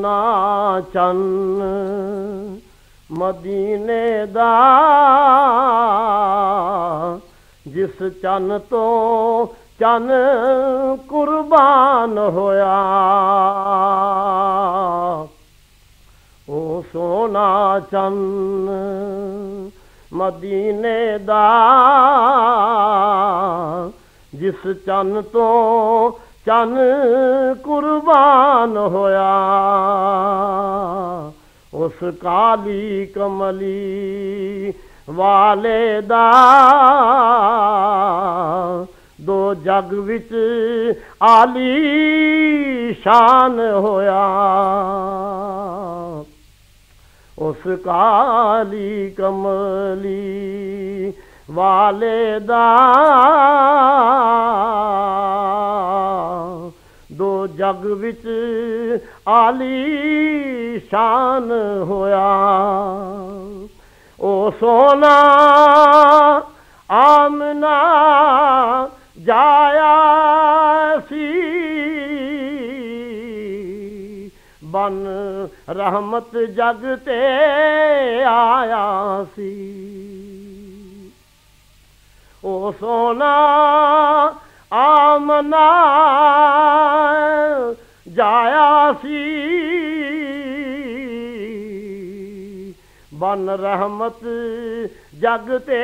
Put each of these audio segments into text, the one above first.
सोना चन्न मदीने दा जिस चन्न तो चन्न कुर्बान होया ओ सोना चन्न मदीने दा जिस चन्न तो चन्न कुर्बान होया उस काली कमली वाले दा दो जग विच आली शान होया उस काली कमली वाले दा दो जग विच आली शान होया ओ सोना आमना जाया सी बन रहमत जग ते आया सी ओ सोना आमना जाया सी बन रहमत जग ते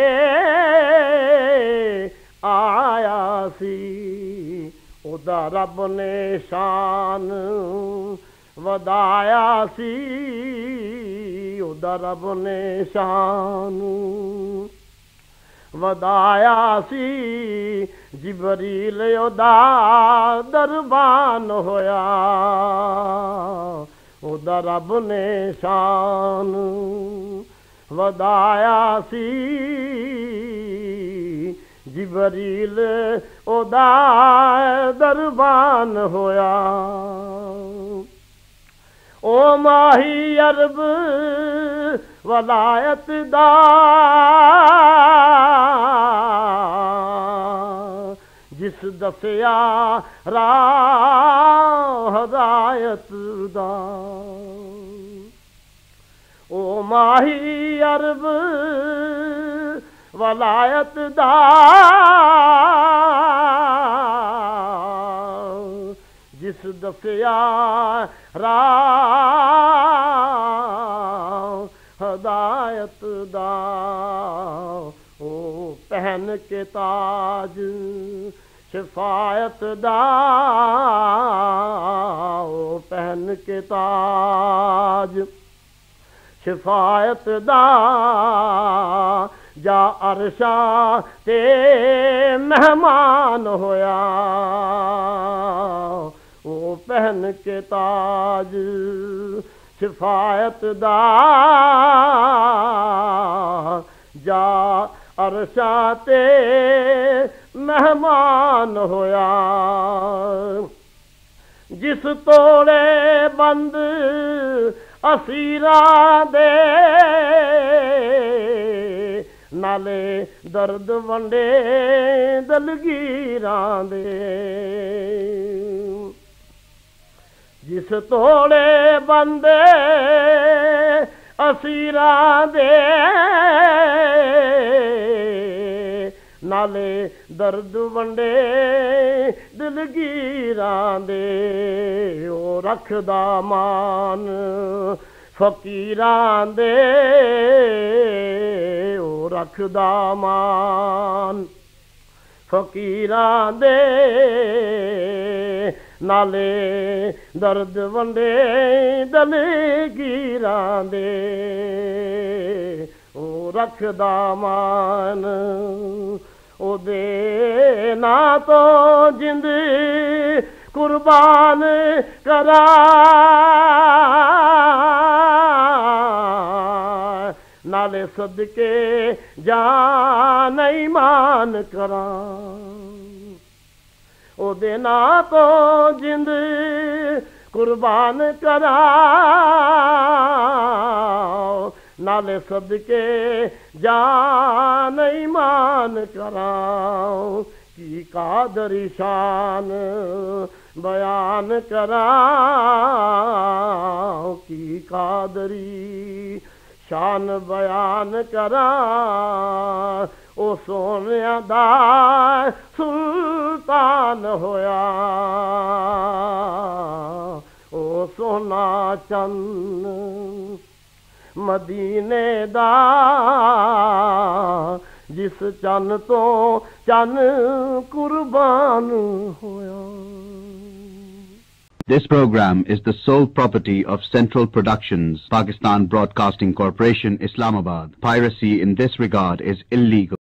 आया सी ओदा रब ने शान वधाया सी ओदा रब ने शान वधाया सी जिबरील ओदा दरबान होया ओदा रब ने शान वधाया सी जिबरील ओदा दरबान होया ओ माही अरब वलायत दा जिस दसिया राह हदायत दा ओ माही अरब वलायत दा जिस दसिया राह हदायत दा ओ पहन के ताज शिफायत दा ओ पहन के ताज शिफायत दा जा अरशा ते मेहमान होया ओ पहन के ताज शिफायत दा जा अरशा ते मेहमान होया जिस तोड़े बंद असीरा दे नाले दर्द वंडे दलगीरां दे जिस तोड़े बंदे असीरा दे नाले दर्द वंडे दिलगीरां दे ओ रखदा मान फकीरां दे ओ रखदा मान फकीरां दे नाले दर्द वंडे दलगीरां दे ओ रखदा मान ओदे ना तो जिंद कुर्बान करा नाले सदके जान ईमान करा ओदे ना तो जिंद कुर्बान करा नाले सदके जान ईमान कराओ की कादरी शान बयान करा की कादरी शान बयान करा ओ सोने दा सुल्तान होया ओ सोना चंद मदीने दा जिस चन तो चन कुर्बान होया. This program is the sole property of Central Productions, Pakistan Broadcasting Corporation, Islamabad. Piracy in this regard is illegal.